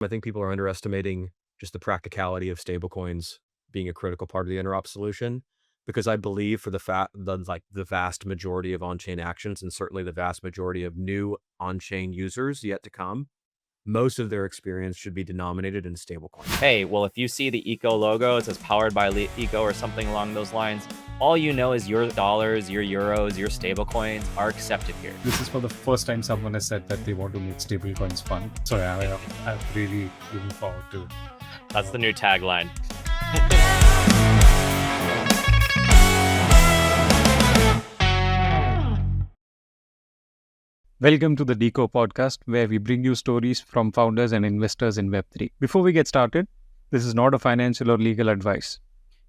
I think people are underestimating just the practicality of stablecoins being a critical part of the Interop solution, because I believe for the vast majority of on-chain actions, and certainly the vast majority of new on-chain users yet to come, most of their experience should be denominated in stablecoin. Hey, well, if you see the Eco logo, it says powered by Eco or something along those lines, all you know is your dollars, your euros, your stablecoins are accepted here. This is for the first time someone has said that they want to make stablecoins fun. So yeah, I'm really looking forward to it. That's the new tagline. Welcome to the Deco podcast, where we bring you stories from founders and investors in Web3. Before we get started, this is not a financial or legal advice.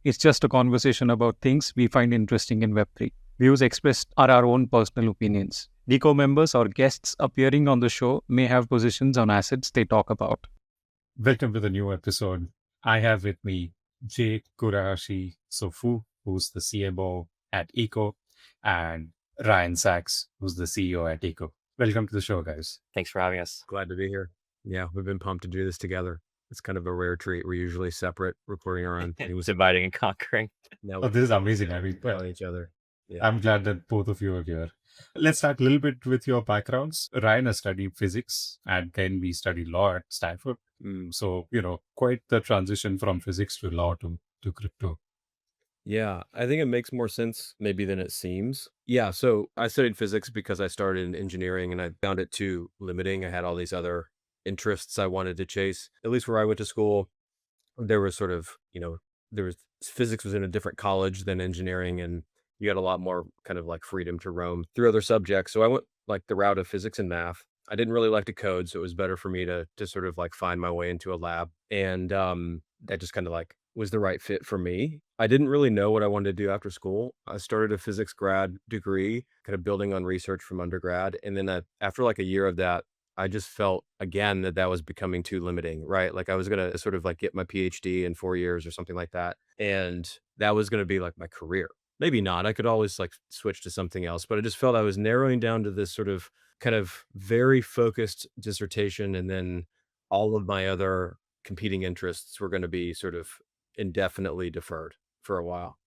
It's just a conversation about things we find interesting in Web3. Views expressed are our own personal opinions. Deco members or guests appearing on the show may have positions on assets they talk about. Welcome to the new episode. I have with me Jay Kurahashi-Sofue, who's the CMO at Eco, and Ryne Saxe, who's the CEO at Eco. Welcome to the show, guys. Thanks for having us. Glad to be here. Yeah, we've been pumped to do this together. It's kind of a rare treat. We're usually separate, recording our own things. Dividing and conquering. Now this is amazing. I mean, telling each other. Yeah. I'm glad that both of you are here. Let's start a little bit with your backgrounds. Ryne has studied physics, and then we studied law at Stanford. So, quite the transition from physics to law to crypto. Yeah, I think it makes more sense maybe than it seems. Yeah, so I studied physics because I started in engineering and I found it too limiting. I had all these other interests I wanted to chase. At least where I went to school, there was sort of, physics was in a different college than engineering, and you had a lot more kind of like freedom to roam through other subjects. So I went like the route of physics and math. I didn't really like to code, so it was better for me to sort of like find my way into a lab. And that just kind of like was the right fit for me. I didn't really know what I wanted to do after school. I started a physics grad degree, kind of building on research from undergrad. And then after like a year of that, I just felt again that was becoming too limiting, right? Like I was going to sort of like get my PhD in 4 years or something like that. And that was going to be like my career. Maybe not. I could always like switch to something else, but I just felt I was narrowing down to this sort of kind of very focused dissertation. And then all of my other competing interests were going to be sort of indefinitely deferred for a while.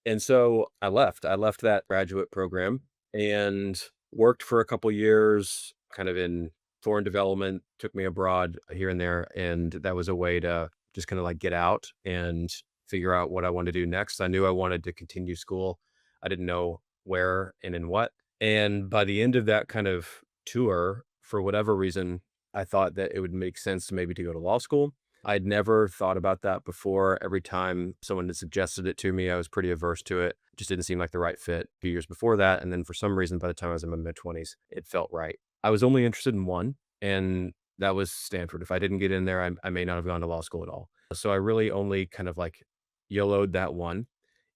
And so I left that graduate program and worked for a couple years kind of in foreign development, took me abroad here and there. And that was a way to just kind of like get out and figure out what I wanted to do next. I knew I wanted to continue school. I didn't know where and in what. And by the end of that kind of tour, for whatever reason, I thought that it would make sense to maybe to go to law school. I'd never thought about that before. Every time someone had suggested it to me, I was pretty averse to it. It just didn't seem like the right fit a few years before that. And then for some reason, by the time I was in my mid-20s, it felt right. I was only interested in one, and that was Stanford. If I didn't get in there, I may not have gone to law school at all. So I really only kind of like YOLO'd that one.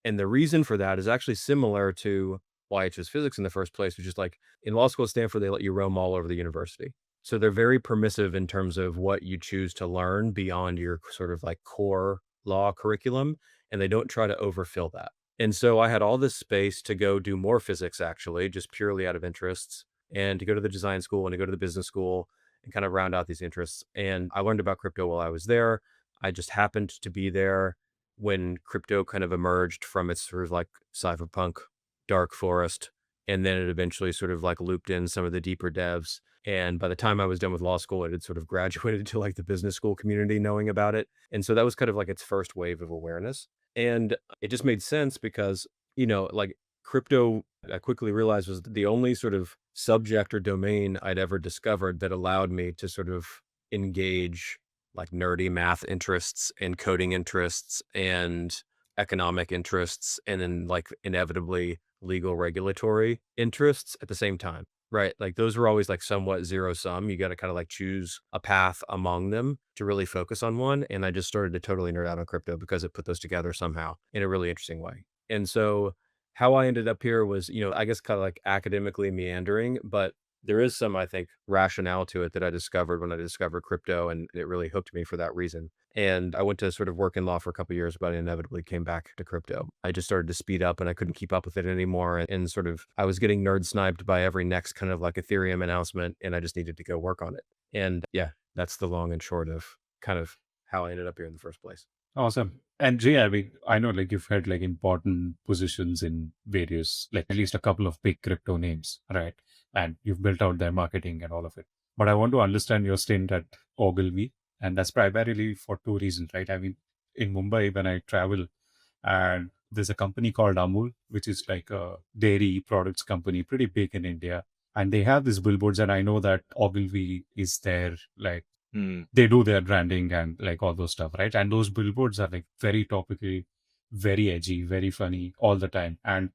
And the reason for that is actually similar to why I chose physics in the first place, which is like in law school at Stanford, they let you roam all over the university. So they're very permissive in terms of what you choose to learn beyond your sort of like core law curriculum, and they don't try to overfill that. And so I had all this space to go do more physics, actually, just purely out of interests, and to go to the design school and to go to the business school and kind of round out these interests. And I learned about crypto while I was there. I just happened to be there when crypto kind of emerged from its sort of like cypherpunk dark forest. And then it eventually sort of like looped in some of the deeper devs. And by the time I was done with law school, it had sort of graduated to like the business school community knowing about it. And so that was kind of like its first wave of awareness. And it just made sense because, like crypto, I quickly realized was the only sort of subject or domain I'd ever discovered that allowed me to sort of engage like nerdy math interests and coding interests and economic interests, and then like inevitably legal regulatory interests at the same time. Right. Like those were always like somewhat zero sum. You got to kind of like choose a path among them to really focus on one. And I just started to totally nerd out on crypto because it put those together somehow in a really interesting way. And so how I ended up here was, I guess kind of like academically meandering, but there is some, I think, rationale to it that I discovered when I discovered crypto, and it really hooked me for that reason. And I went to sort of work in law for a couple of years, but I inevitably came back to crypto. I just started to speed up and I couldn't keep up with it anymore. And sort of, I was getting nerd sniped by every next kind of like Ethereum announcement, and I just needed to go work on it. And yeah, That's the long and short of kind of how I ended up here in the first place. Awesome. And Jay, I mean, I know like you've had like important positions in various, like at least a couple of big crypto names, right? And you've built out their marketing and all of it. But I want to understand your stint at Ogilvy. And that's primarily for two reasons, right? I mean, in Mumbai, when I travel, and there's a company called Amul, which is like a dairy products company, pretty big in India. And they have these billboards, and I know that Ogilvy is there, like Hmm. they do their branding and like all those stuff, right? And those billboards are like very topical, very edgy, very funny all the time. And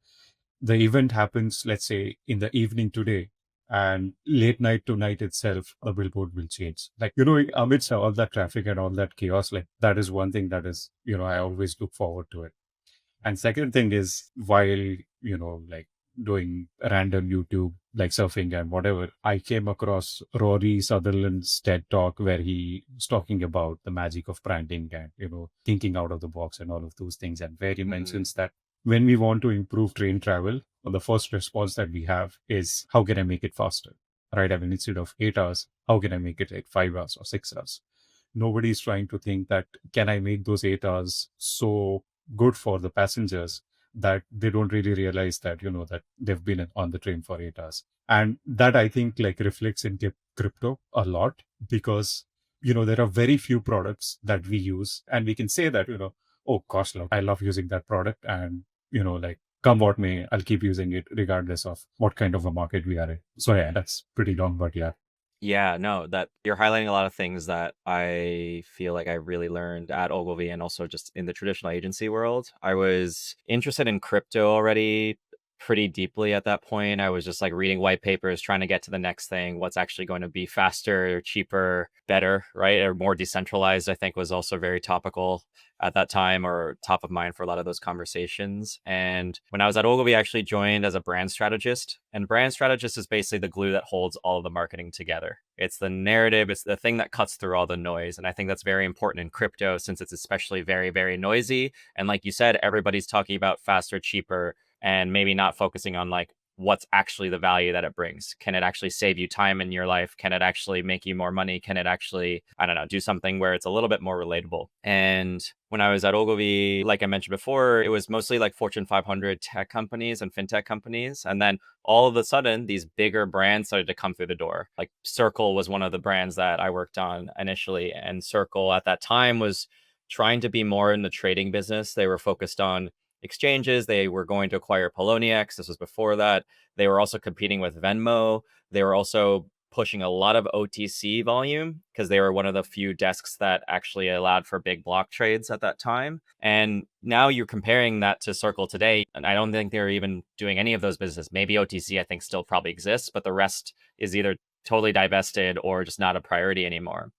the event happens, let's say, in the evening today, and late night tonight itself, the billboard will change. Like, amidst all that traffic and all that chaos, like that is one thing that is, I always look forward to it. And second thing is, while, like doing random YouTube, like surfing and whatever, I came across Rory Sutherland's TED talk where he was talking about the magic of branding and, thinking out of the box and all of those things. And where he mentions that when we want to improve train travel, the first response that we have is, how can I make it faster? Right? I mean, instead of 8 hours, how can I make it like 5 hours or 6 hours? Nobody's trying to think that, can I make those 8 hours so good for the passengers that they don't really realize that, that they've been on the train for 8 hours. And that I think like reflects in crypto a lot, because, there are very few products that we use and we can say that, oh gosh, I love using that product, and, like come what may, I'll keep using it regardless of what kind of a market we are in. So yeah, that's pretty long, but yeah. Yeah, no, that you're highlighting a lot of things that I feel like I really learned at Ogilvy and also just in the traditional agency world. I was interested in crypto already pretty deeply at that point. I was just like reading white papers, trying to get to the next thing, what's actually going to be faster, cheaper, better, right? Or more decentralized, I think was also very topical at that time, or top of mind for a lot of those conversations. And when I was at Ogilvy, I actually joined as a brand strategist. And brand strategist is basically the glue that holds all of the marketing together. It's the narrative, it's the thing that cuts through all the noise. And I think that's very important in crypto, since it's especially very, very noisy. And like you said, everybody's talking about faster, cheaper, and maybe not focusing on like what's actually the value that it brings. Can it actually save you time in your life? Can it actually make you more money? Can it actually, I don't know, do something where it's a little bit more relatable? And when I was at Ogilvy, like I mentioned before, it was mostly like Fortune 500 tech companies and fintech companies. And then all of a sudden, these bigger brands started to come through the door. Like Circle was one of the brands that I worked on initially. And Circle at that time was trying to be more in the trading business. They were focused on exchanges. They were going to acquire Poloniex. This was before that. They were also competing with Venmo. They were also pushing a lot of OTC volume because they were one of the few desks that actually allowed for big block trades at that time. And now you're comparing that to Circle today, and I don't think they're even doing any of those businesses. Maybe OTC, I think, still probably exists, but the rest is either totally divested or just not a priority anymore.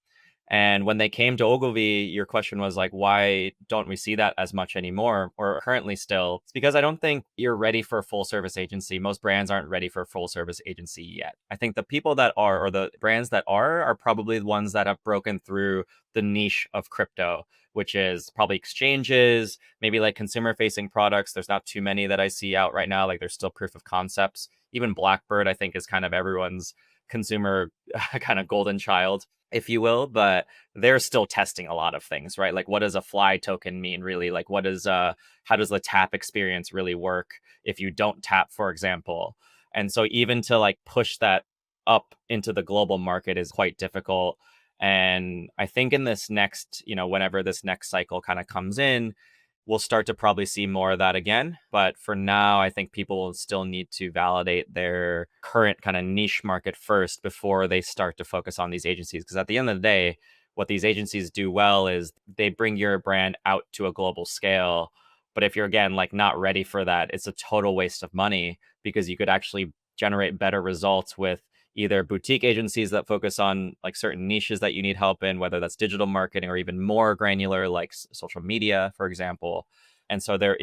And when they came to Ogilvy, your question was like, why don't we see that as much anymore, or currently still? It's because I don't think you're ready for a full service agency. Most brands aren't ready for a full service agency yet. I think the people that are, or the brands that are probably the ones that have broken through the niche of crypto, which is probably exchanges, maybe like consumer facing products. There's not too many that I see out right now. Like there's still proof of concepts. Even Blackbird, I think, is kind of everyone's consumer kind of golden child, if you will, but they're still testing a lot of things, right? Like what does a fly token mean really? Like what is how does the tap experience really work if you don't tap, for example? And so even to like push that up into the global market is quite difficult. And I think in this next, whenever this next cycle kind of comes in, we'll start to probably see more of that again. But for now, I think people will still need to validate their current kind of niche market first before they start to focus on these agencies. Because at the end of the day, what these agencies do well is they bring your brand out to a global scale. But if you're, again, like not ready for that, it's a total waste of money, because you could actually generate better results with either boutique agencies that focus on like certain niches that you need help in, whether that's digital marketing or even more granular like social media, for example. And so there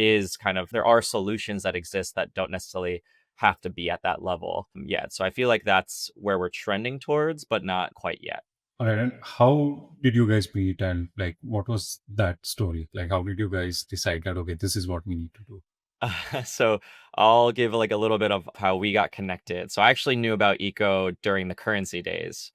are solutions that exist that don't necessarily have to be at that level yet. So I feel like that's where we're trending towards, but not quite yet. All right. And how did you guys meet, and like what was that story? Like how did you guys decide that, okay, this is what we need to do? So I'll give like a little bit of how we got connected. So I actually knew about Eco during the currency days.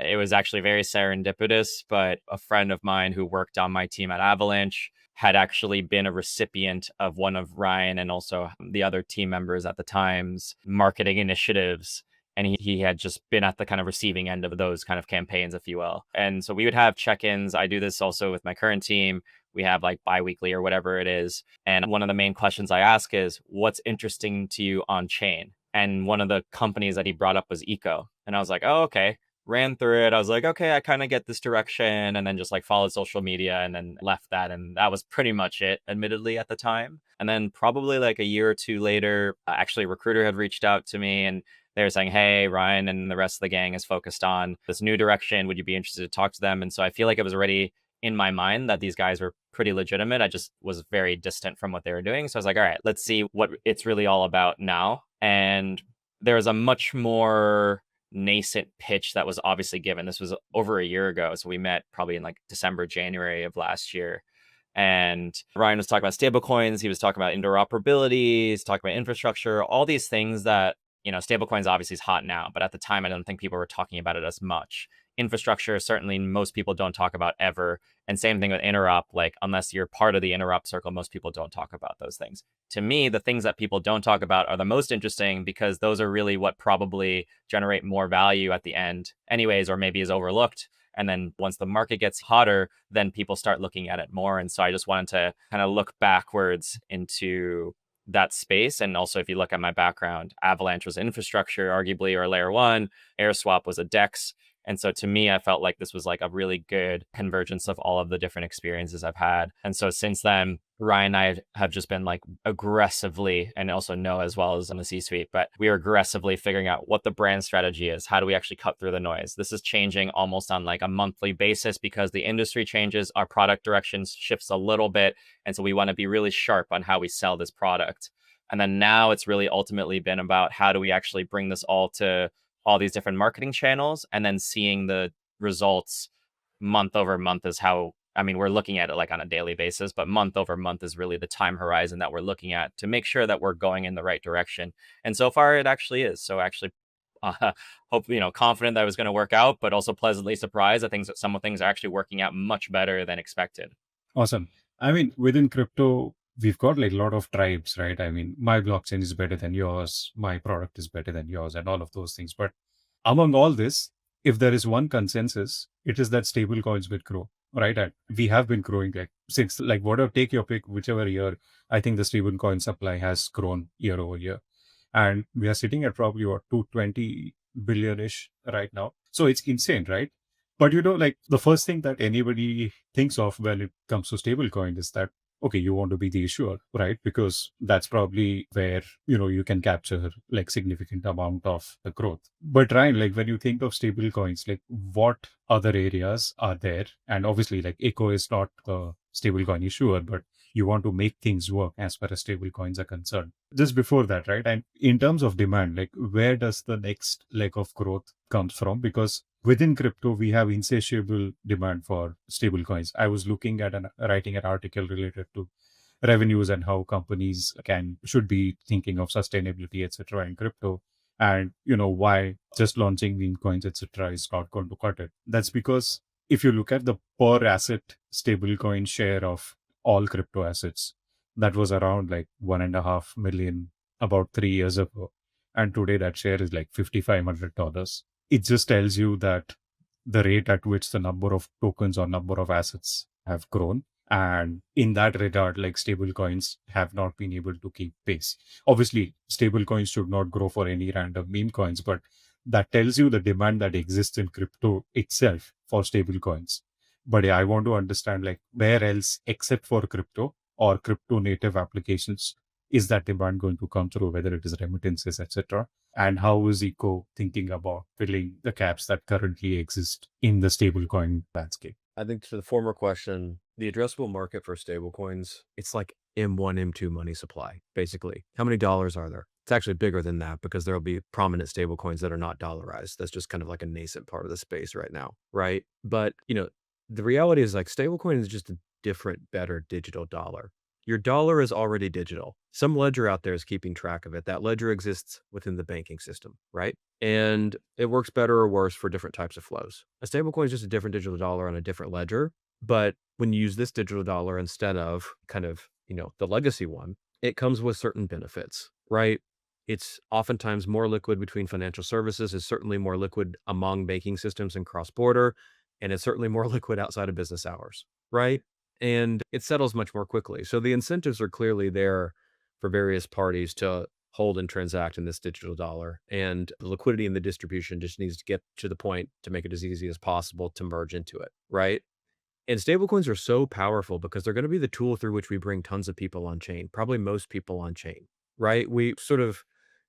It was actually very serendipitous, but a friend of mine who worked on my team at Avalanche had actually been a recipient of one of Ryne and also the other team members at the time's marketing initiatives. And he had just been at the kind of receiving end of those kind of campaigns, if you will. And so we would have check-ins. I do this also with my current team. We have like bi-weekly or whatever it is. And one of the main questions I ask is, what's interesting to you on chain? And one of the companies that he brought up was Eco. And I was like, oh, okay. Ran through it. I was like, okay, I kind of get this direction. And then just like followed social media and then left that. And that was pretty much it, admittedly, at the time. And then probably like a year or two later, actually a recruiter had reached out to me and they were saying, hey, Ryne and the rest of the gang is focused on this new direction. Would you be interested to talk to them? And so I feel like it was already in my mind that these guys were pretty legitimate. I just was very distant from what they were doing. So I was like, all right, let's see what it's really all about now. And there was a much more nascent pitch that was obviously given. This was over a year ago. So we met probably in like December, January of last year. And Ryne was talking about stablecoins. He was talking about interoperability. He's talking about infrastructure, all these things that, stablecoins obviously is hot now, but at the time, I don't think people were talking about it as much. Infrastructure, certainly most people don't talk about ever. And same thing with Interop, like unless you're part of the Interop circle, most people don't talk about those things. To me, the things that people don't talk about are the most interesting because those are really what probably generate more value at the end anyways, or maybe is overlooked. And then once the market gets hotter, then people start looking at it more. And so I just wanted to kind of look backwards into that space. And also, if you look at my background, Avalanche was infrastructure, arguably, or layer one. AirSwap was a DEX. And so to me, I felt like this was like a really good convergence of all of the different experiences I've had. And so since then, Ryne and I have just been like aggressively, and also Noah as well as in the C-suite, but we are aggressively figuring out what the brand strategy is. How do we actually cut through the noise? This is changing almost on like a monthly basis because the industry changes, our product direction shifts a little bit. And so we want to be really sharp on how we sell this product. And then now it's really ultimately been about how do we actually bring this all to all these different marketing channels, and then seeing the results month over month is how, we're looking at it like on a daily basis, but month over month is really the time horizon that we're looking at to make sure that we're going in the right direction. And so far it actually is. So actually, hope, confident that it was going to work out, but also pleasantly surprised that some of things are actually working out much better than expected. Awesome. Within crypto, we've got like a lot of tribes, right? My blockchain is better than yours, my product is better than yours, and all of those things. But among all this, if there is one consensus, it is that stable coins will grow, right? And we have been growing like since like whatever, take your pick, whichever year. I think the stable coin supply has grown year over year. And we are sitting at probably what 220 billion-ish right now. So it's insane, right? But like the first thing that anybody thinks of when it comes to stablecoin is that, okay, you want to be the issuer, right? Because that's probably where, you can capture like significant amount of the growth. But Ryne, like when you think of stablecoins, like what other areas are there? And obviously like Echo is not the stablecoin issuer, but you want to make things work as far as stablecoins are concerned. Just before that, right? And in terms of demand, like where does the next leg of growth comes from? Because within crypto, we have insatiable demand for stablecoins. I was looking at writing an article related to revenues and how companies should be thinking of sustainability, etc. in crypto, and why just launching meme coins, etc. is not going to cut it. That's because if you look at the per asset stablecoin share of all crypto assets, that was around like 1.5 million about 3 years ago, and today that share is like $5,500. It just tells you that the rate at which the number of tokens or number of assets have grown. And in that regard, like stablecoins have not been able to keep pace. Obviously, stablecoins should not grow for any random meme coins, but that tells you the demand that exists in crypto itself for stablecoins. But yeah, I want to understand like where else except for crypto or crypto native applications is that demand going to come through, whether it is remittances, etc. And how is Eco thinking about filling the gaps that currently exist in the stablecoin landscape? I think to the former question, the addressable market for stablecoins, it's like M1, M2 money supply, basically. How many dollars are there? It's actually bigger than that because there'll be prominent stablecoins that are not dollarized. That's just kind of like a nascent part of the space right now, right? But, the reality is like stablecoin is just a different, better digital dollar. Your dollar is already digital. Some ledger out there is keeping track of it. That ledger exists within the banking system, right? And it works better or worse for different types of flows. A stablecoin is just a different digital dollar on a different ledger. But when you use this digital dollar instead of kind of, the legacy one, it comes with certain benefits, right? It's oftentimes more liquid between financial services, is certainly more liquid among banking systems and cross-border, and it's certainly more liquid outside of business hours, right? And it settles much more quickly. So the incentives are clearly there for various parties to hold and transact in this digital dollar. And the liquidity and the distribution just needs to get to the point to make it as easy as possible to merge into it, right? And stablecoins are so powerful because they're going to be the tool through which we bring tons of people on chain, probably most people on chain, right?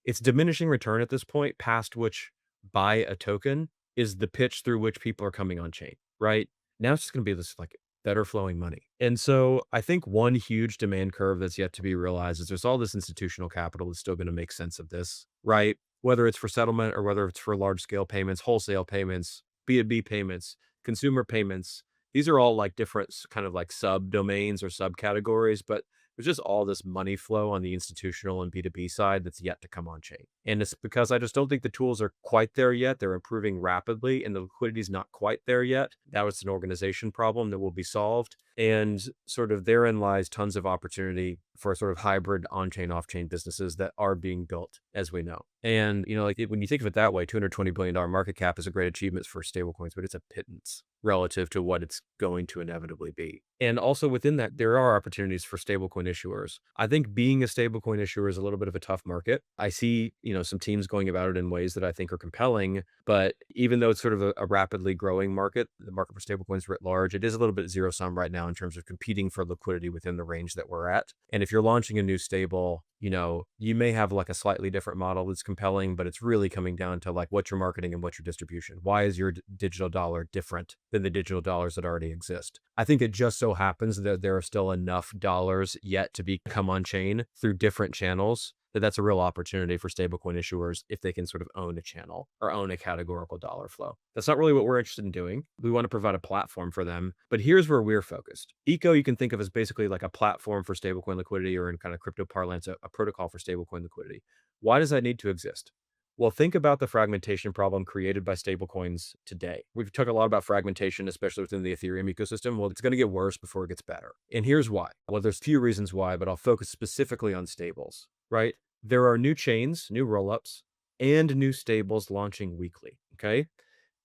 It's diminishing return at this point, past which buy a token is the pitch through which people are coming on chain, right? Now it's just going to be this like better flowing money. And so I think one huge demand curve that's yet to be realized is there's all this institutional capital that's still going to make sense of this, right? Whether it's for settlement or whether it's for large scale payments, wholesale payments, B2B payments, consumer payments. These are all like different kind of like subdomains or subcategories, but there's just all this money flow on the institutional and B2B side that's yet to come on chain. And it's because I just don't think the tools are quite there yet. They're improving rapidly and the liquidity is not quite there yet. That was an organization problem that will be solved. And sort of therein lies tons of opportunity for sort of hybrid on-chain, off-chain businesses that are being built, as we know. And, when you think of it that way, $220 billion market cap is a great achievement for stablecoins, but it's a pittance relative to what it's going to inevitably be. And also within that, there are opportunities for stablecoin issuers. I think being a stablecoin issuer is a little bit of a tough market. I see, some teams going about it in ways that I think are compelling, but even though it's sort of a rapidly growing market, the market for stablecoins writ large, it is a little bit zero sum right now in terms of competing for liquidity within the range that we're at. And if you're launching a new stable, you may have like a slightly different model that's compelling, but it's really coming down to like what's your marketing and what's your distribution. Why is your digital dollar different than the digital dollars that already exist? I think it just so happens that there are still enough dollars yet to come on chain through different channels that's a real opportunity for stablecoin issuers if they can sort of own a channel or own a categorical dollar flow. That's not really what we're interested in doing. We want to provide a platform for them, but here's where we're focused. Eco, you can think of as basically like a platform for stablecoin liquidity, or in kind of crypto parlance, a protocol for stablecoin liquidity. Why does that need to exist? Well, think about the fragmentation problem created by stablecoins today. We've talked a lot about fragmentation, especially within the Ethereum ecosystem. Well, it's going to get worse before it gets better. And here's why. Well, there's a few reasons why, but I'll focus specifically on stables, right? There are new chains, new rollups, and new stables launching weekly, okay?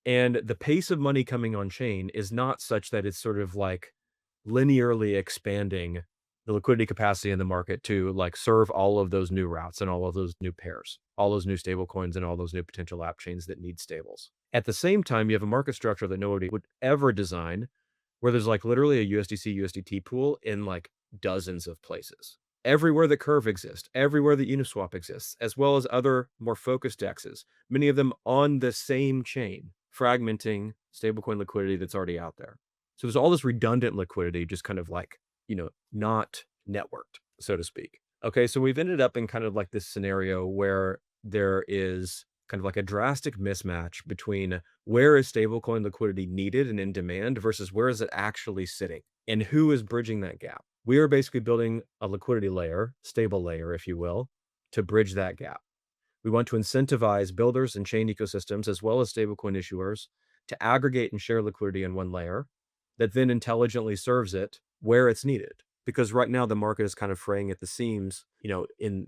And the pace of money coming on chain is not such that it's sort of like linearly expanding the liquidity capacity in the market to like serve all of those new routes and all of those new pairs, all those new stable coins and all those new potential app chains that need stables. At the same time, you have a market structure that nobody would ever design where there's like literally a USDC, USDT pool in like dozens of places. Everywhere that Curve exists, everywhere that Uniswap exists, as well as other more focused DEXs, many of them on the same chain, fragmenting stablecoin liquidity that's already out there. So there's all this redundant liquidity, just kind of like, not networked, so to speak. Okay, so we've ended up in kind of like this scenario where there is kind of like a drastic mismatch between where is stablecoin liquidity needed and in demand versus where is it actually sitting and who is bridging that gap. We are basically building a liquidity layer, stable layer, if you will, to bridge that gap. We want to incentivize builders and chain ecosystems as well as stablecoin issuers to aggregate and share liquidity in one layer that then intelligently serves it where it's needed. Because right now the market is kind of fraying at the seams,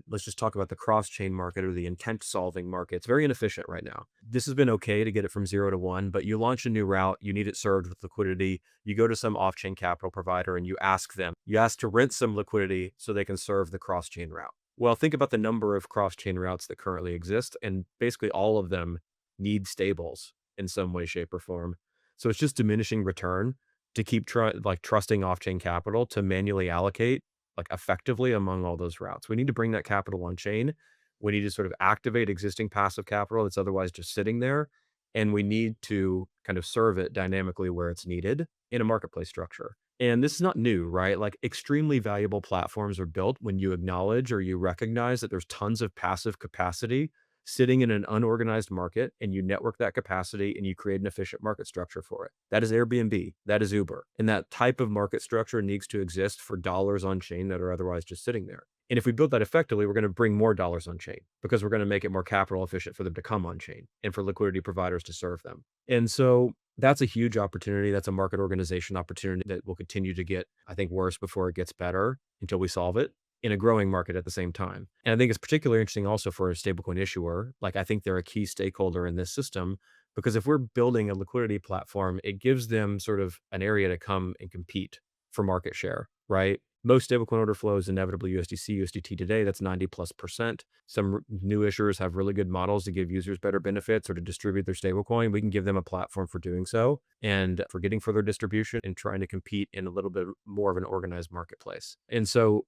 let's just talk about the cross-chain market or the intent solving market. It's very inefficient right now. This has been okay to get it from 0 to 1, but you launch a new route, you need it served with liquidity. You go to some off-chain capital provider and you ask to rent some liquidity so they can serve the cross-chain route. Well, think about the number of cross-chain routes that currently exist, and basically all of them need stables in some way, shape, or form. So it's just diminishing return to keep trusting off-chain capital to manually allocate like effectively among all those routes. We need to bring that capital on chain. We need to sort of activate existing passive capital that's otherwise just sitting there. And we need to kind of serve it dynamically where it's needed in a marketplace structure. And this is not new, right? Like extremely valuable platforms are built when you acknowledge or you recognize that there's tons of passive capacity sitting in an unorganized market, and you network that capacity and you create an efficient market structure for it. That is Airbnb, that is Uber. And that type of market structure needs to exist for dollars on chain that are otherwise just sitting there. And if we build that effectively, we're going to bring more dollars on chain because we're going to make it more capital efficient for them to come on chain and for liquidity providers to serve them. And so that's a huge opportunity. That's a market organization opportunity that will continue to get, I think, worse before it gets better until we solve it in a growing market at the same time. And I think it's particularly interesting also for a stablecoin issuer. Like, I think they're a key stakeholder in this system because if we're building a liquidity platform, it gives them sort of an area to come and compete for market share, right? Most stablecoin order flow is inevitably USDC, USDT today. That's 90+%. Some new issuers have really good models to give users better benefits or to distribute their stablecoin. We can give them a platform for doing so and for getting further distribution and trying to compete in a little bit more of an organized marketplace. And so,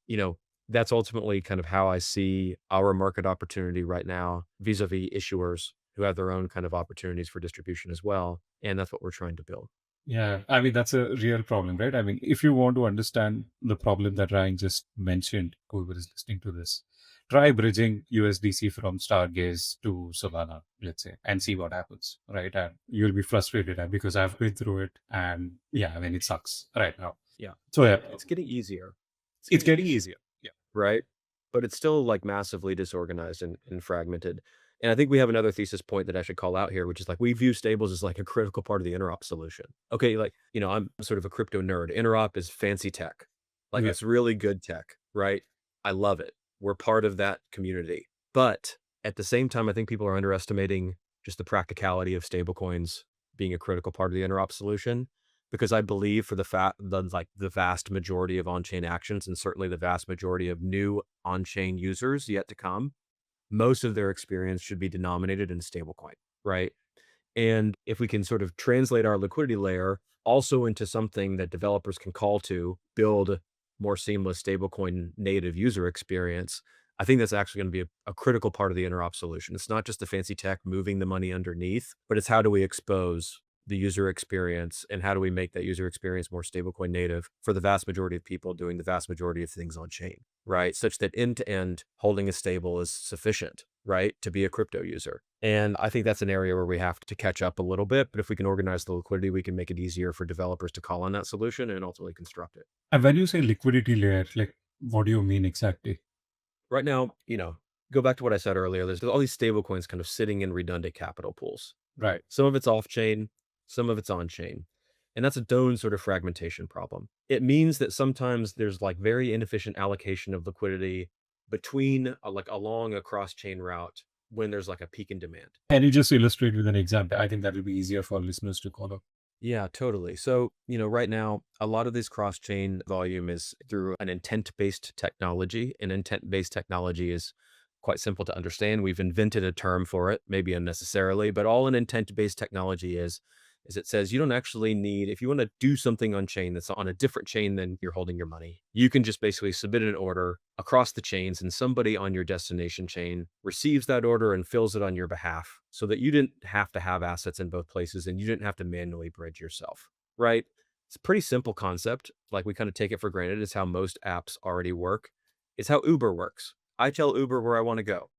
that's ultimately kind of how I see our market opportunity right now vis-a-vis issuers who have their own kind of opportunities for distribution as well. And that's what we're trying to build. Yeah, I mean, that's a real problem, right? I mean, if you want to understand the problem that Ryan just mentioned, whoever is listening to this, try bridging USDC from Stargaze to Solana, let's say, and see what happens, right? And you'll be frustrated because I've been through it, and yeah, I mean, it sucks right now. Yeah. So yeah, It's getting easier. it's getting easier. Yeah. Right? But it's still like massively disorganized and fragmented. And I think we have another thesis point that I should call out here, which is like we view stables as like a critical part of the Interop solution. Okay, like, I'm sort of a crypto nerd. Interop is fancy tech. Like, Yeah. it's really good tech, right? I love it. We're part of that community. But at the same time, I think people are underestimating just the practicality of stablecoins being a critical part of the Interop solution. Because I believe for the vast majority of on-chain actions, and certainly the vast majority of new on-chain users yet to come, most of their experience should be denominated in stablecoin, right? And if we can sort of translate our liquidity layer also into something that developers can call to build more seamless stablecoin native user experience, I think that's actually going to be a critical part of the Interop solution. It's not just the fancy tech moving the money underneath, but it's how do we expose the user experience and how do we make that user experience more stablecoin native for the vast majority of people doing the vast majority of things on chain, right? Such that end to end holding a stable is sufficient, right, to be a crypto user. And I think that's an area where we have to catch up a little bit. But if we can organize the liquidity, we can make it easier for developers to call on that solution and ultimately construct it. And when you say liquidity layer, like, what do you mean exactly? Right now, go back to what I said earlier. There's all these stable coins kind of sitting in redundant capital pools. Right. Some of it's off chain, some of it's on chain. And that's a known sort of fragmentation problem. It means that sometimes there's like very inefficient allocation of liquidity between along a cross-chain route when there's like a peak in demand. Can you just illustrate with an example? I think that will be easier for listeners to follow. Yeah, totally. So, right now, a lot of this cross-chain volume is through an intent-based technology. And intent-based technology is quite simple to understand. We've invented a term for it, maybe unnecessarily, but all an intent-based technology is it says you don't actually need, if you want to do something on chain that's on a different chain than you're holding your money, you can just basically submit an order across the chains and somebody on your destination chain receives that order and fills it on your behalf so that you didn't have to have assets in both places and you didn't have to manually bridge yourself, right? It's a pretty simple concept. Like, we kind of take it for granted. It's how most apps already work. It's how Uber works. I tell Uber where I want to go.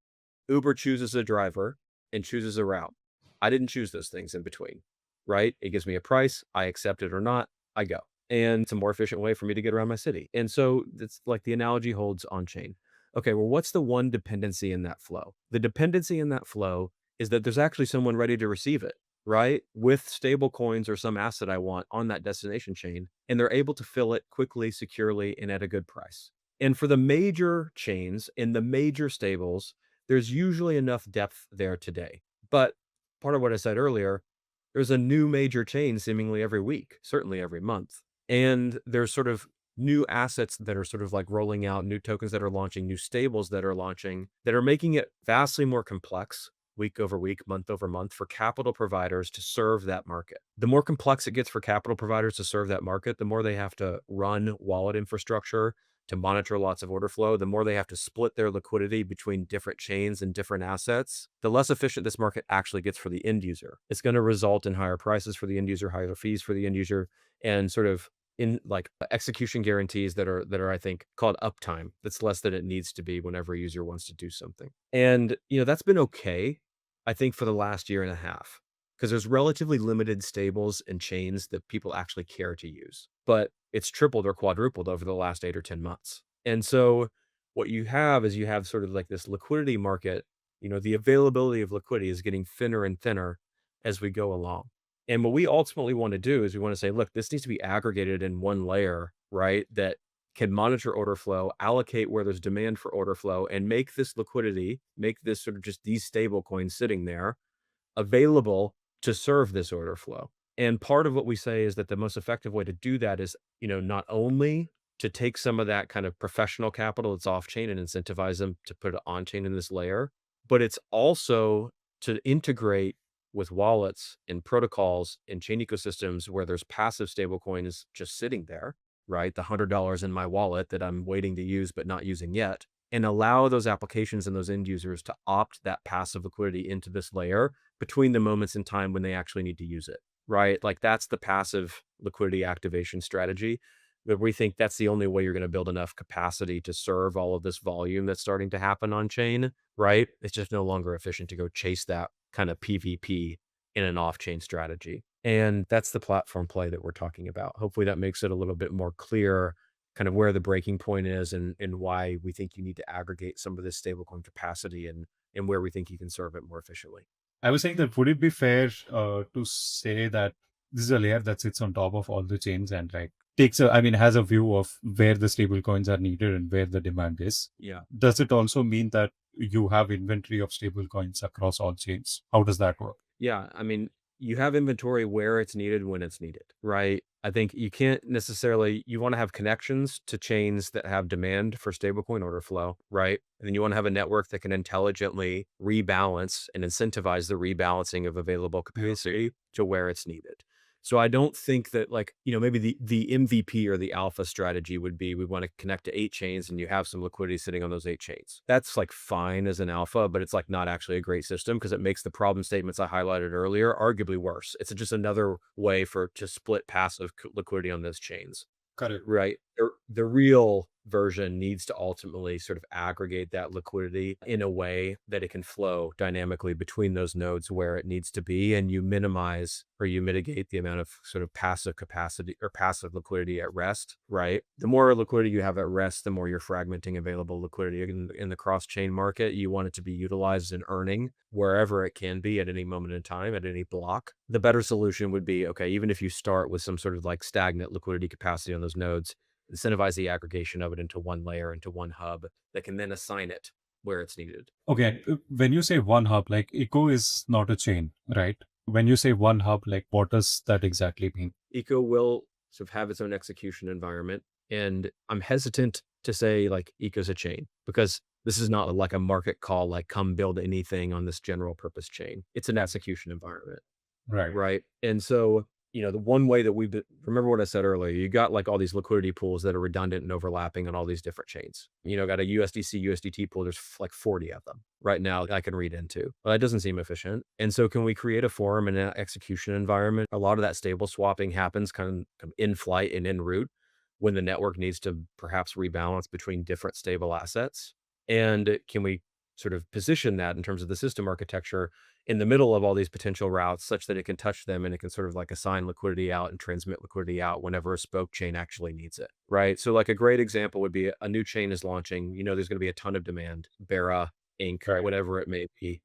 Uber chooses a driver and chooses a route. I didn't choose those things in between, right? It gives me a price. I accept it or not. I go. And it's a more efficient way for me to get around my city. And so it's like the analogy holds on chain. Okay, well, what's the one dependency in that flow? The dependency in that flow is that there's actually someone ready to receive it, right? With stable coins or some asset I want on that destination chain, and they're able to fill it quickly, securely, and at a good price. And for the major chains and the major stables, there's usually enough depth there today. But part of what I said earlier, there's a new major chain seemingly every week, certainly every month. And there's sort of new assets that are sort of like rolling out, new tokens that are launching, new stables that are launching, that are making it vastly more complex week over week, month over month for capital providers to serve that market. The more complex it gets for capital providers to serve that market, the more they have to run wallet infrastructure to monitor lots of order flow, the more they have to split their liquidity between different chains and different assets, the less efficient this market actually gets for the end user. It's going to result in higher prices for the end user, higher fees for the end user, and sort of in like execution guarantees that are I think called uptime. That's less than it needs to be whenever a user wants to do something. And that's been okay, I think, for the last year and a half, because there's relatively limited stables and chains that people actually care to use. But it's tripled or quadrupled over the last 8 or 10 months. And so what you have is you have sort of like this liquidity market. The availability of liquidity is getting thinner and thinner as we go along. And what we ultimately want to do is we want to say, look, this needs to be aggregated in one layer, right? That can monitor order flow, allocate where there's demand for order flow, and make this liquidity, make this sort of just these stable coins sitting there available to serve this order flow. And part of what we say is that the most effective way to do that is, not only to take some of that kind of professional capital that's off chain and incentivize them to put it on chain in this layer, but it's also to integrate with wallets and protocols and chain ecosystems where there's passive stable coins just sitting there, right? The $100 in my wallet that I'm waiting to use but not using yet, and allow those applications and those end users to opt that passive liquidity into this layer between the moments in time when they actually need to use it, right? Like that's the passive liquidity activation strategy. But we think that's the only way you're going to build enough capacity to serve all of this volume that's starting to happen on chain, right? It's just no longer efficient to go chase that kind of PvP in an off-chain strategy. And that's the platform play that we're talking about. Hopefully that makes it a little bit more clear kind of where the breaking point is and why we think you need to aggregate some of this stablecoin capacity and where we think you can serve it more efficiently. I was saying that would it be fair to say that this is a layer that sits on top of all the chains and like has a view of where the stable coins are needed and where the demand is. Yeah. Does it also mean that you have inventory of stable coins across all chains? How does that work? Yeah. I mean, you have inventory where it's needed, when it's needed, right? I think you can't necessarily, you want to have connections to chains that have demand for stablecoin order flow, right? And then you want to have a network that can intelligently rebalance and incentivize the rebalancing of available capacity to where it's needed. So I don't think that maybe the MVP or the alpha strategy would be we want to connect to 8 chains and you have some liquidity sitting on those 8 chains. That's like fine as an alpha, but it's like not actually a great system because it makes the problem statements I highlighted earlier arguably worse. It's just another way to split passive liquidity on those chains. Correct. Right. The real version needs to ultimately sort of aggregate that liquidity in a way that it can flow dynamically between those nodes where it needs to be, and you minimize or you mitigate the amount of sort of passive capacity or passive liquidity at rest, right? The more liquidity you have at rest, the more you're fragmenting available liquidity in the cross-chain market. You want it to be utilized and earning wherever it can be at any moment in time, at any block. The better solution would be, okay, even if you start with some sort of like stagnant liquidity capacity on those nodes, incentivize the aggregation of it into one layer, into one hub that can then assign it where it's needed. Okay. When you say one hub, like Eco is not a chain, right? When you say one hub, like what does that exactly mean? Eco will sort of have its own execution environment. And I'm hesitant to say like Eco's a chain because this is not like a market call, like come build anything on this general purpose chain. It's an execution environment. Right. And so, the one way that remember what I said earlier, you got like all these liquidity pools that are redundant and overlapping on all these different chains. Got a USDC, USDT pool. There's like 40 of them right now I can read into. Well, that doesn't seem efficient. And so can we create a forum and an execution environment? A lot of that stable swapping happens kind of in flight and en route when the network needs to perhaps rebalance between different stable assets. And can we sort of position that in terms of the system architecture in the middle of all these potential routes such that it can touch them and it can sort of like assign liquidity out and transmit liquidity out whenever a spoke chain actually needs it, right? So like a great example would be a new chain is launching, there's going to be a ton of demand, Bera, Inc., Right. whatever it may be,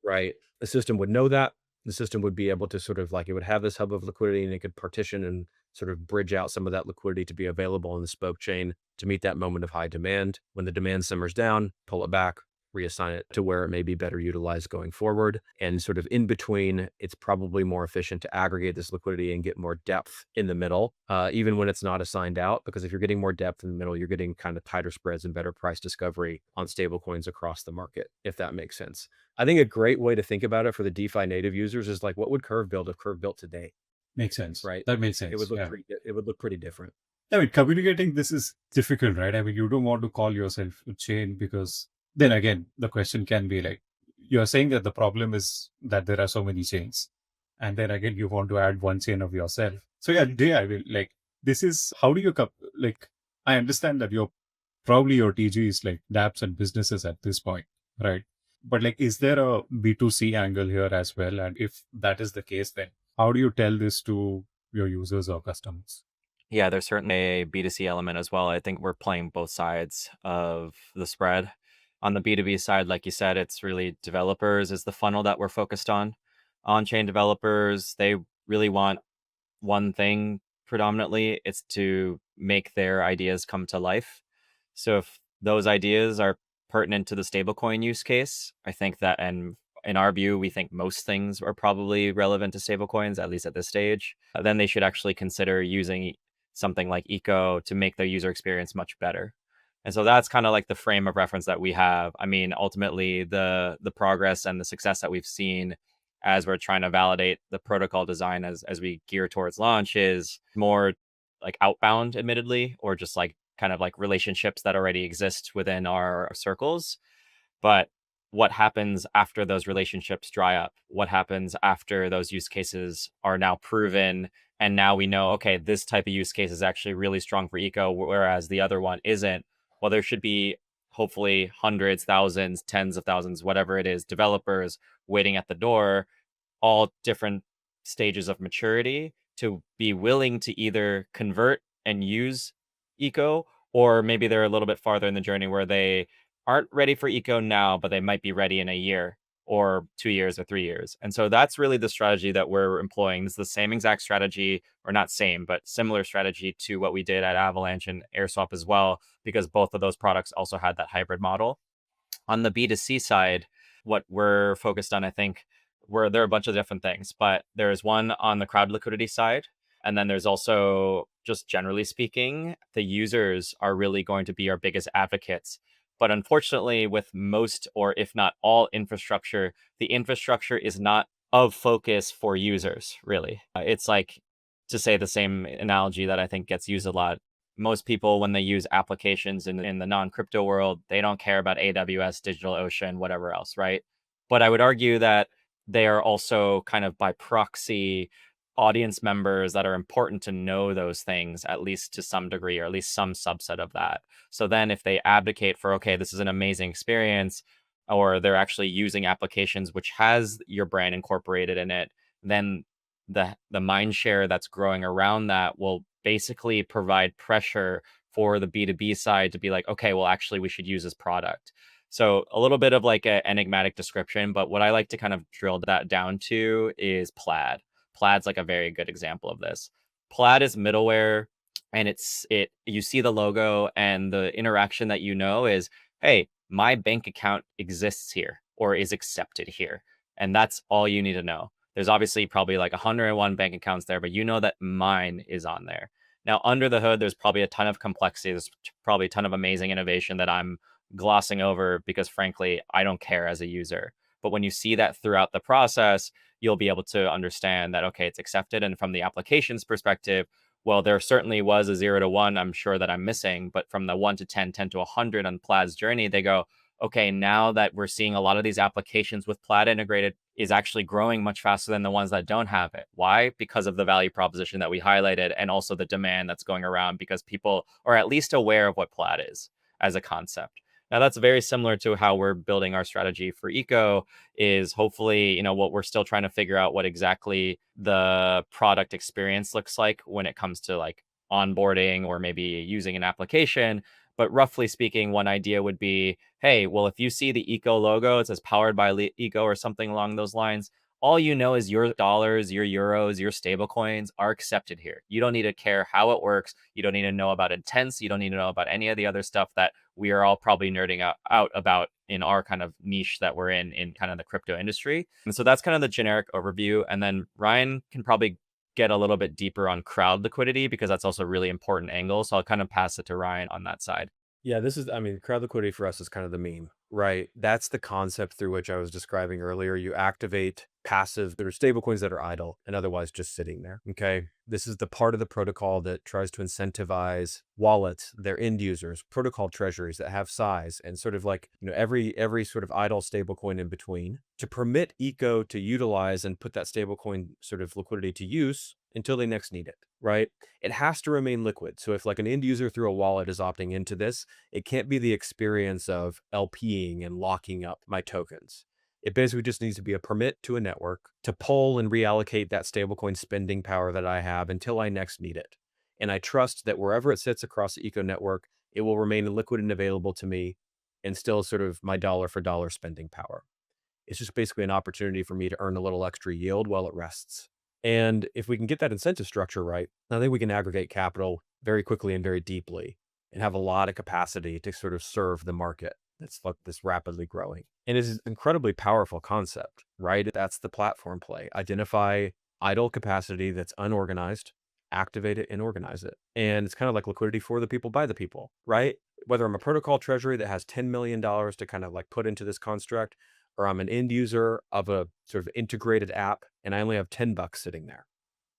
right? The system would know that. The system would be able to sort of like, it would have this hub of liquidity and it could partition and sort of bridge out some of that liquidity to be available in the spoke chain to meet that moment of high demand. When the demand simmers down, pull it back, reassign it to where it may be better utilized going forward. And sort of in between, it's probably more efficient to aggregate this liquidity and get more depth in the middle, even when it's not assigned out, because if you're getting more depth in the middle, you're getting kind of tighter spreads and better price discovery on stablecoins across the market, if that makes sense. I think a great way to think about it for the DeFi native users is like, what would Curve build if Curve built today? Makes sense. Right. That makes sense. It would look pretty different. I mean, communicating this is difficult, right? I mean, you don't want to call yourself a chain because then again, the question can be like, you're saying that the problem is that there are so many chains. And then again, you want to add one chain of yourself. So yeah, Jay, I will like, this is how do you like, I understand that probably your TG is like dApps and businesses at this point, right? But like, is there a B2C angle here as well? And if that is the case, then how do you tell this to your users or customers? Yeah, there's certainly a B2C element as well. I think we're playing both sides of the spread. On the B2B side, like you said, it's really developers is the funnel that we're focused on. On-chain developers, they really want one thing predominantly. It's to make their ideas come to life. So if those ideas are pertinent to the stablecoin use case, I think that, and in our view, we think most things are probably relevant to stablecoins, at least at this stage, then they should actually consider using something like Eco to make their user experience much better. And so that's kind of like the frame of reference that we have. I mean, ultimately, the progress and the success that we've seen as we're trying to validate the protocol design as we gear towards launch is more like outbound, admittedly, or just like kind of like relationships that already exist within our circles. But what happens after those relationships dry up? What happens after those use cases are now proven? And now we know, okay, this type of use case is actually really strong for eco, whereas the other one isn't. Well, there should be hopefully hundreds, thousands, tens of thousands, whatever it is, developers waiting at the door, all different stages of maturity to be willing to either convert and use eco, or maybe they're a little bit farther in the journey where they aren't ready for eco now, but they might be ready in a year or 2 years or 3 years. And so that's really the strategy that we're employing. This is the same exact strategy, or not same, but similar strategy to what we did at Avalanche and AirSwap as well, because both of those products also had that hybrid model. On the B2C side, what we're focused on, I think, where there are a bunch of different things, but there's one on the crowd liquidity side. And then there's also, just generally speaking, the users are really going to be our biggest advocates. But unfortunately, with most or if not all infrastructure, the infrastructure is not of focus for users, really. It's like, to say the same analogy that I think gets used a lot, most people, when they use applications in the non-crypto world, they don't care about AWS, DigitalOcean, whatever else, right? But I would argue that they are also kind of by proxy audience members that are important to know those things, at least to some degree, or at least some subset of that. So then if they advocate for, okay, this is an amazing experience, or they're actually using applications which has your brand incorporated in it, then the mind share that's growing around that will basically provide pressure for the B2B side to be like, okay, well, actually, we should use this product. So a little bit of like an enigmatic description, but what I like to kind of drill that down to is Plaid. Plaid's like a very good example of this. Plaid is middleware, and it you see the logo, and the interaction that you know is, hey, my bank account exists here or is accepted here. And that's all you need to know. There's obviously probably like 101 bank accounts there, but you know that mine is on there. Now, under the hood, there's probably a ton of complexity. There's probably a ton of amazing innovation that I'm glossing over because, frankly, I don't care as a user. But when you see that throughout the process, you'll be able to understand that, okay, it's accepted. And from the application's perspective, well, there certainly was a 0 to 1, I'm sure, that I'm missing. But from the 1 to 10, 10 to 100 on Plaid's journey, they go, okay, now that we're seeing a lot of these applications with Plaid integrated is actually growing much faster than the ones that don't have it. Why? Because of the value proposition that we highlighted, and also the demand that's going around because people are at least aware of what Plaid is as a concept. Now, that's very similar to how we're building our strategy for eco, is hopefully, what we're still trying to figure out what exactly the product experience looks like when it comes to like onboarding or maybe using an application. But roughly speaking, one idea would be, hey, well, if you see the eco logo, it says powered by eco or something along those lines. All you know is your dollars, your euros, your stable coins are accepted here. You don't need to care how it works. You don't need to know about intents. You don't need to know about any of the other stuff that we are all probably nerding out about in our kind of niche that we're in kind of the crypto industry. And so that's kind of the generic overview. And then Ryne can probably get a little bit deeper on crowd liquidity because that's also a really important angle. So I'll kind of pass it to Ryne on that side. Yeah, crowd liquidity for us is kind of the meme, right? That's the concept through which I was describing earlier. You activate passive, there are stablecoins that are idle and otherwise just sitting there. Okay. This is the part of the protocol that tries to incentivize wallets, their end users, protocol treasuries that have size, and sort of like, every sort of idle stablecoin in between to permit eco to utilize and put that stablecoin sort of liquidity to use until they next need it, right? It has to remain liquid. So if like an end user through a wallet is opting into this, it can't be the experience of LPing and locking up my tokens. It basically just needs to be a permit to a network to pull and reallocate that stablecoin spending power that I have until I next need it. And I trust that wherever it sits across the eco network, it will remain liquid and available to me and still sort of my dollar for dollar spending power. It's just basically an opportunity for me to earn a little extra yield while it rests. And if we can get that incentive structure right, I think we can aggregate capital very quickly and very deeply and have a lot of capacity to sort of serve the market that's like this rapidly growing. And it's an incredibly powerful concept, right? That's the platform play. Identify idle capacity that's unorganized, activate it and organize it. And it's kind of like liquidity for the people by the people, right? Whether I'm a protocol treasury that has $10 million to kind of like put into this construct, or I'm an end user of a sort of integrated app and I only have $10 sitting there,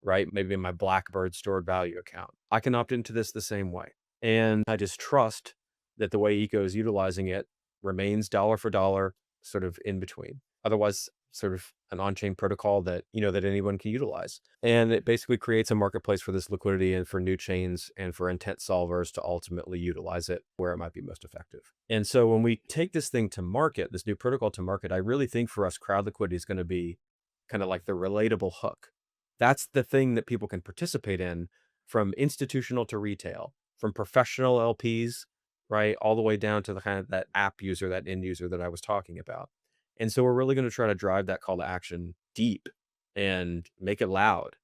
right? Maybe in my Blackbird stored value account. I can opt into this the same way. And I just trust that the way Eco is utilizing it remains dollar for dollar, sort of in between. Otherwise, sort of an on-chain protocol that, that anyone can utilize. And it basically creates a marketplace for this liquidity and for new chains and for intent solvers to ultimately utilize it where it might be most effective. And so when we take this thing to market, this new protocol to market, I really think for us, crowd liquidity is going to be kind of like the relatable hook. That's the thing that people can participate in, from institutional to retail, from professional LPs, right, all the way down to the kind of that app user, that end user that I was talking about. And so we're really going to try to drive that call to action deep and make it loud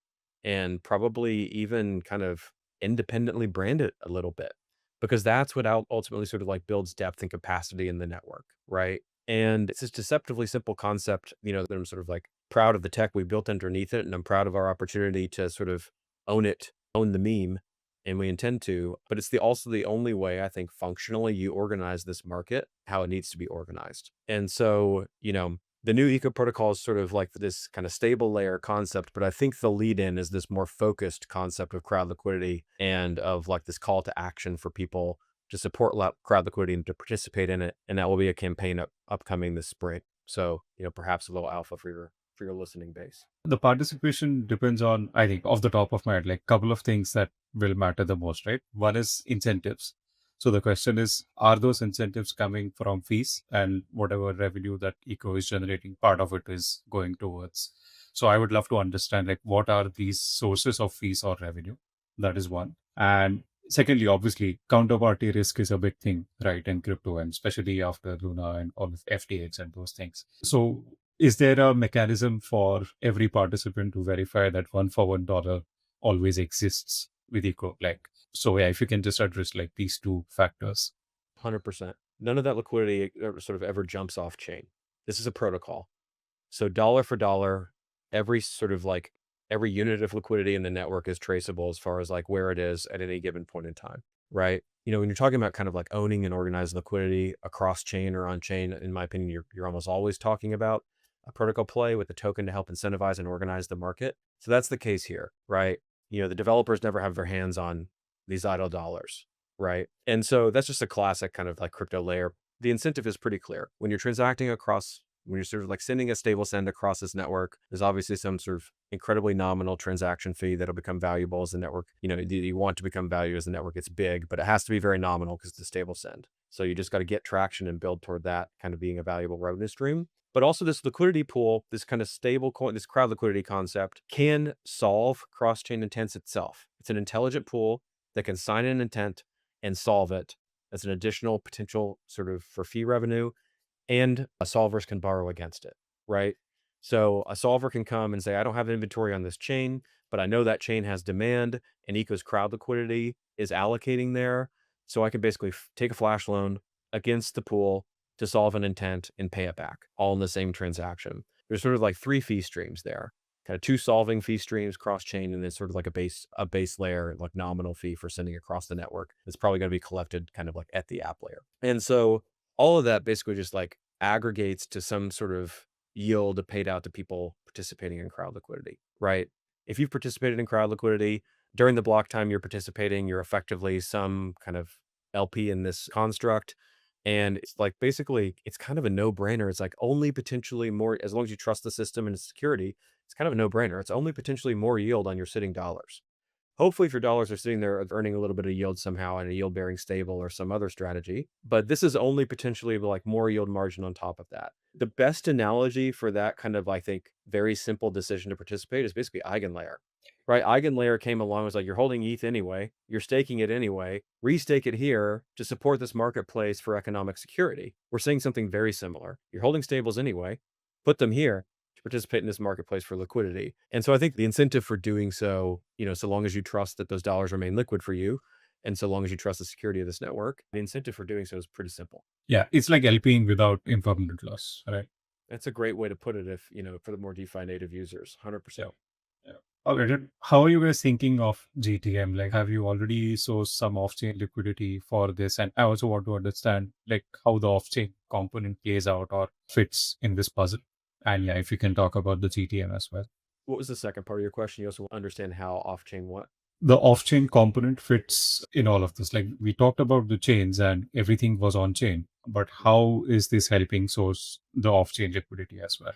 and probably even kind of independently brand it a little bit, because that's what ultimately sort of like builds depth and capacity in the network, right? And it's this deceptively simple concept, that I'm sort of like proud of the tech we built underneath it. And I'm proud of our opportunity to sort of own it, own the meme, and we intend to. But it's also the only way I think functionally you organize this market how it needs to be organized. And so, the new eco protocol is sort of like this kind of stable layer concept, but I think the lead in is this more focused concept of crowd liquidity and of like this call to action for people to support crowd liquidity and to participate in it. And that will be a campaign upcoming this spring. So, perhaps a little alpha for your listening base. The participation depends on, I think, off the top of my head, like couple of things that will matter the most, right? One is incentives. So the question is, are those incentives coming from fees, and whatever revenue that Eco is generating, part of it is going towards. So I would love to understand, like, what are these sources of fees or revenue? That is one. And secondly, obviously, counterparty risk is a big thing, right, in crypto, and especially after Luna and all of FTX and those things. So is there a mechanism for every participant to verify that one for $1 always exists with Eco? Like, so yeah, if you can just address like these two factors. 100%. None of that liquidity sort of ever jumps off chain. This is a protocol. So dollar for dollar, every unit of liquidity in the network is traceable as far as like where it is at any given point in time, right? When you're talking about kind of like owning and organized liquidity across chain or on chain, in my opinion, you're almost always talking about a protocol play with a token to help incentivize and organize the market. So that's the case here, right? The developers never have their hands on these idle dollars, right? And so that's just a classic kind of like crypto layer. The incentive is pretty clear. When you're transacting across, when you're sort of like sending a stable send across this network, there's obviously some sort of incredibly nominal transaction fee that'll become valuable as the network. You want to become valuable as the network gets big, but it has to be very nominal because it's a stable send. So you just got to get traction and build toward that kind of being a valuable revenue stream. But also this liquidity pool, this kind of stable coin, this crowd liquidity concept can solve cross-chain intents itself. It's an intelligent pool that can sign an intent and solve it as an additional potential sort of for fee revenue, and solvers can borrow against it, right? So a solver can come and say, I don't have inventory on this chain, but I know that chain has demand and Eco's crowd liquidity is allocating there. So I can basically take a flash loan against the pool to solve an intent and pay it back all in the same transaction. There's sort of like 3 fee streams there, kind of 2 solving fee streams cross chain, and then sort of like a base layer, like nominal fee for sending across the network. It's probably going to be collected kind of like at the app layer. And so all of that basically just like aggregates to some sort of yield paid out to people participating in crowd liquidity, right? If you've participated in crowd liquidity during the block time you're participating, you're effectively some kind of LP in this construct. And it's like, basically, it's kind of a no-brainer. It's like only potentially more, as long as you trust the system and its security, it's kind of a no-brainer. It's only potentially more yield on your sitting dollars. Hopefully, if your dollars are sitting there earning a little bit of yield somehow in a yield bearing stable or some other strategy, but this is only potentially like more yield margin on top of that. The best analogy for that kind of, I think, very simple decision to participate is basically eigenlayer, right? Eigenlayer came along, was like, you're holding ETH anyway, you're staking it anyway, restake it here to support this marketplace for economic security. We're saying something very similar. You're holding stables anyway, put them here to participate in this marketplace for liquidity. And so I think the incentive for doing so, so long as you trust that those dollars remain liquid for you, and so long as you trust the security of this network, the incentive for doing so is pretty simple. Yeah, it's like LPing without impermanent loss, right? That's a great way to put it if, for the more DeFi native users, 100%. Yeah. Okay, then how are you guys thinking of GTM? Like, have you already sourced some off-chain liquidity for this? And I also want to understand like how the off-chain component plays out or fits in this puzzle. And yeah, if you can talk about the GTM as well. What was the second part of your question? You also understand how off-chain what? The off-chain component fits in all of this. Like we talked about the chains and everything was on chain, but how is this helping source the off-chain liquidity as well?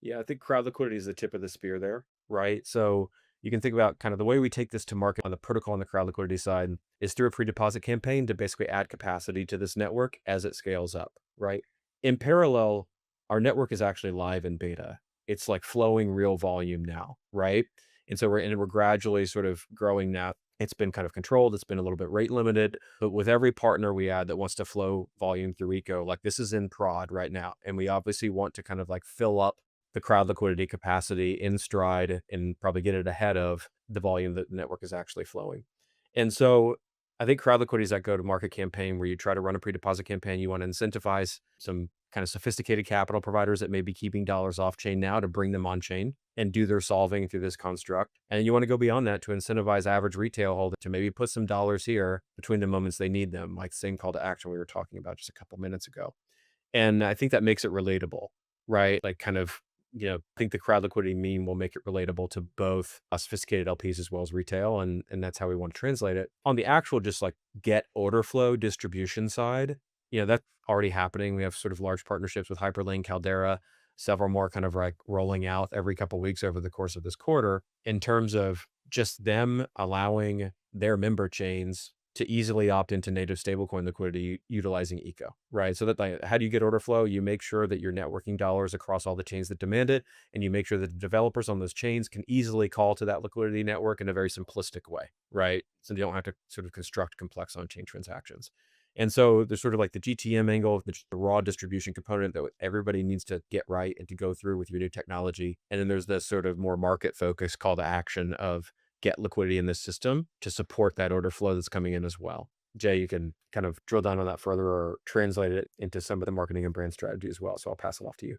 Yeah, I think crowd liquidity is the tip of the spear there, right? So you can think about kind of the way we take this to market on the protocol and the crowd liquidity side is through a pre-deposit campaign to basically add capacity to this network as it scales up, right? In parallel, our network is actually live in beta. It's like flowing real volume now, right? And so we're gradually sort of growing now. It's been kind of controlled. It's been a little bit rate limited, but with every partner we add that wants to flow volume through Eco, like this is in prod right now. And we obviously want to kind of like fill up the crowd liquidity capacity in stride and probably get it ahead of the volume that the network is actually flowing. And so I think crowd liquidity is that go-to-market campaign where you try to run a pre-deposit campaign. You want to incentivize some kind of sophisticated capital providers that may be keeping dollars off-chain now to bring them on-chain and do their solving through this construct. And you want to go beyond that to incentivize average retail holder to maybe put some dollars here between the moments they need them, like the same call to action we were talking about just a couple minutes ago. And I think that makes it relatable, right? Like kind of, I think the crowd liquidity meme will make it relatable to both sophisticated LPs as well as retail. And that's how we want to translate it. On the actual just like get order flow distribution side, that's already happening. We have sort of large partnerships with Hyperlink, Caldera, several more kind of like rolling out every couple of weeks over the course of this quarter in terms of just them allowing their member chains to easily opt into native stablecoin liquidity utilizing Eco, right? So that like, how do you get order flow? You make sure that you're networking dollars across all the chains that demand it, and you make sure that the developers on those chains can easily call to that liquidity network in a very simplistic way, right? So you don't have to sort of construct complex on-chain transactions. And so there's sort of like the GTM angle, the raw distribution component that everybody needs to get right and to go through with your new technology. And then there's this sort of more market focused call to action of get liquidity in this system to support that order flow that's coming in as well. Jay, you can kind of drill down on that further or translate it into some of the marketing and brand strategy as well. So I'll pass it off to you.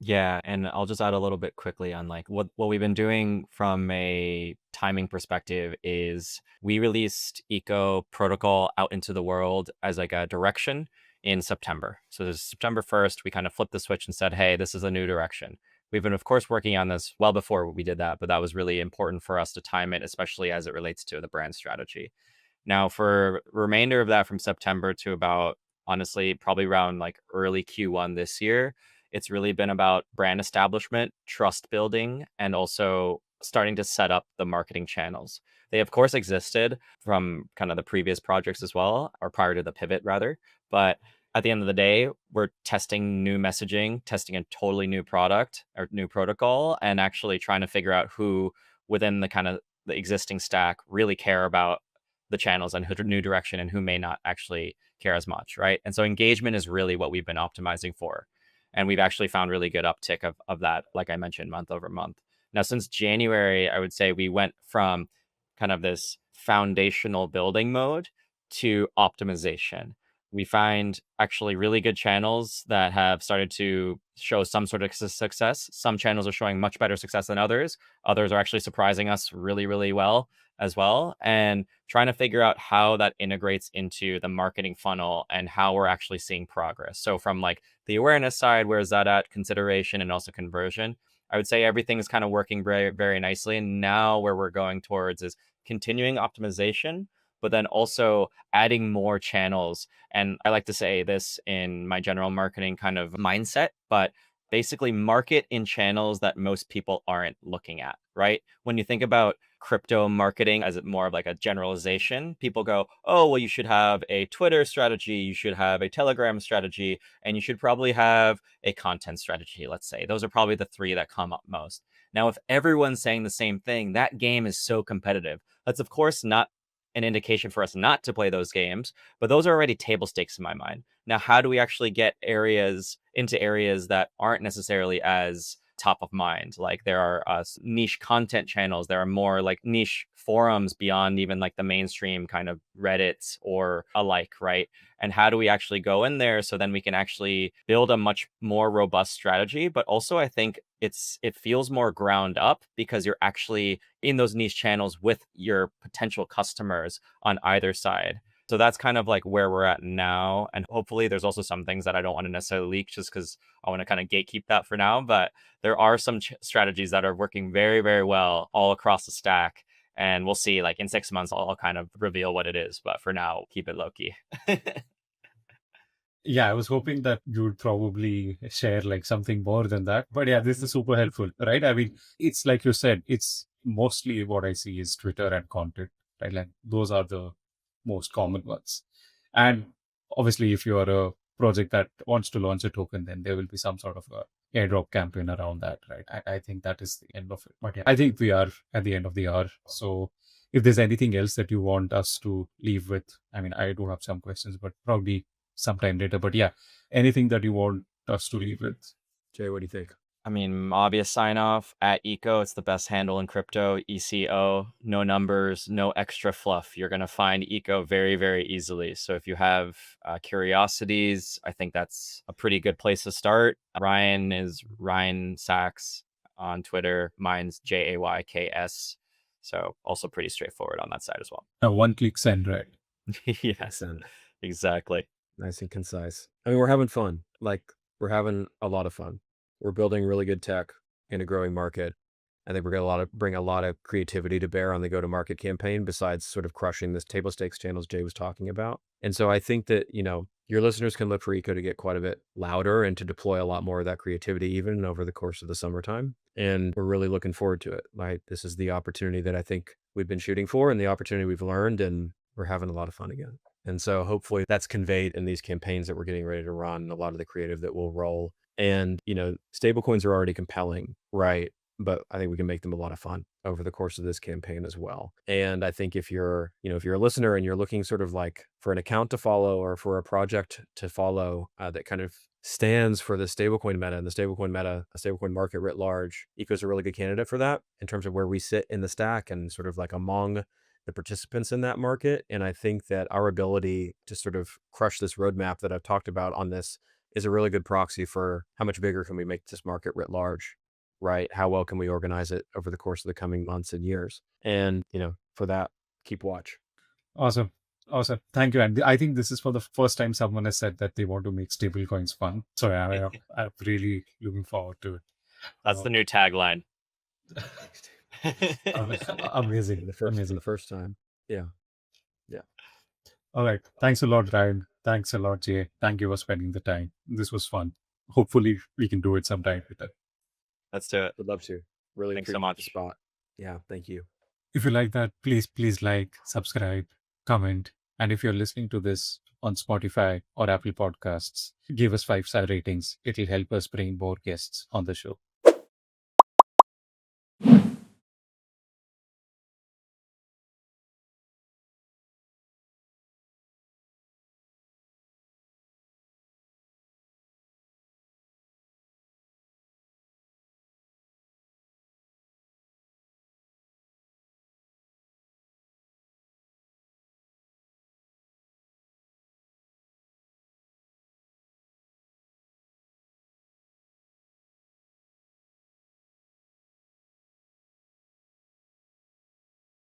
Yeah, and I'll just add a little bit quickly on like what we've been doing from a timing perspective is we released Eco protocol out into the world as like a direction in September. So this September 1st, we kind of flipped the switch and said, hey, this is a new direction. We've been, of course, working on this well before we did that, but that was really important for us to time it, especially as it relates to the brand strategy. Now, for remainder of that from September to about, honestly, probably around like early Q1 this year, it's really been about brand establishment, trust building, and also starting to set up the marketing channels. They, of course, existed from kind of the previous projects as well, or prior to the pivot, rather. But at the end of the day, we're testing new messaging, testing a totally new product or new protocol, and actually trying to figure out who within the kind of the existing stack really care about the channels and new direction and who may not actually care as much, right? And so engagement is really what we've been optimizing for. And we've actually found really good uptick of that, like I mentioned, month over month. Now, since January, I would say we went from kind of this foundational building mode to optimization. We find actually really good channels that have started to show some sort of success. Some channels are showing much better success than others. Others are actually surprising us really, really well as well. And trying to figure out how that integrates into the marketing funnel and how we're actually seeing progress. So from like the awareness side, where's that at? Consideration and also conversion. I would say everything is kind of working very, very nicely. And now where we're going towards is continuing optimization, but then also adding more channels. And I like to say this in my general marketing kind of mindset, but basically market in channels that most people aren't looking at, right? When you think about crypto marketing as more of like a generalization, people go, oh, well, you should have a Twitter strategy, you should have a Telegram strategy, and you should probably have a content strategy, let's say. Those are probably the three that come up most. Now, if everyone's saying the same thing, that game is so competitive. That's, of course, not an indication for us not to play those games, but those are already table stakes in my mind. Now, how do we actually get into areas that aren't necessarily as top of mind? Like there are niche content channels, there are more like niche forums beyond even like the mainstream kind of Reddits or alike, right? And how do we actually go in there so then we can actually build a much more robust strategy? But also I think it feels more ground up because you're actually in those niche channels with your potential customers on either side. So that's kind of like where we're at now. And hopefully there's also some things that I don't want to necessarily leak just because I want to kind of gatekeep that for now. But there are some strategies that are working very, very well all across the stack. And we'll see, like in 6 months, I'll kind of reveal what it is. But for now, keep it low key. Yeah, I was hoping that you would probably share like something more than that. But yeah, this is super helpful, right? I mean, it's like you said, it's mostly what I see is Twitter and content, right? Like those are the most common ones. And obviously, if you're a project that wants to launch a token, then there will be some sort of a airdrop campaign around that, right? I think that is the end of it. But yeah, I think we are at the end of the hour. So if there's anything else that you want us to leave with, I mean, I do have some questions, but probably sometime later. But yeah, anything that you want us to leave with? Jay, what do you think? I mean, obvious sign off at Eco. It's the best handle in crypto. ECO, no numbers, no extra fluff. You're going to find Eco very, very easily. So if you have curiosities, I think that's a pretty good place to start. Ryne is Ryne Saxe on Twitter. Mine's JAYKS. So also pretty straightforward on that side as well. A one-click send, right? Yes, Send. exactly. Nice and concise. I mean, we're having fun. Like, we're having a lot of fun. We're building really good tech in a growing market. I think we're going to bring a lot of creativity to bear on the go-to-market campaign besides sort of crushing this table stakes channels Jay was talking about. And so I think that, your listeners can look for Eco to get quite a bit louder and to deploy a lot more of that creativity even over the course of the summertime. And we're really looking forward to it. Like, this is the opportunity that I think we've been shooting for and the opportunity we've learned, and we're having a lot of fun again. And so hopefully that's conveyed in these campaigns that we're getting ready to run, a lot of the creative that will roll. And, stablecoins are already compelling, right? But I think we can make them a lot of fun over the course of this campaign as well. And I think if you're a listener and you're looking sort of like for an account to follow or for a project to follow that kind of stands for the stablecoin meta and the stablecoin market writ large, Eco is a really good candidate for that in terms of where we sit in the stack and sort of like among the participants in that market. And I think that our ability to sort of crush this roadmap that I've talked about on this is a really good proxy for how much bigger can we make this market writ large, right? How well can we organize it over the course of the coming months and years? And, for that, keep watch. Awesome. Thank you. And I think this is for the first time someone has said that they want to make stablecoins fun. So yeah, I'm really looking forward to it. That's the new tagline. Amazing. The first time. Yeah. All right. Thanks a lot, Ryne. Thanks a lot, Jay. Thank you for spending the time. This was fun. Hopefully we can do it sometime with it. Let's do it. Would love to. Really Thanks so appreciate much. the spot. Yeah. Thank you. If you like that, please like, subscribe, comment. And if you're listening to this on Spotify or Apple Podcasts, give us 5-star ratings. It'll help us bring more guests on the show.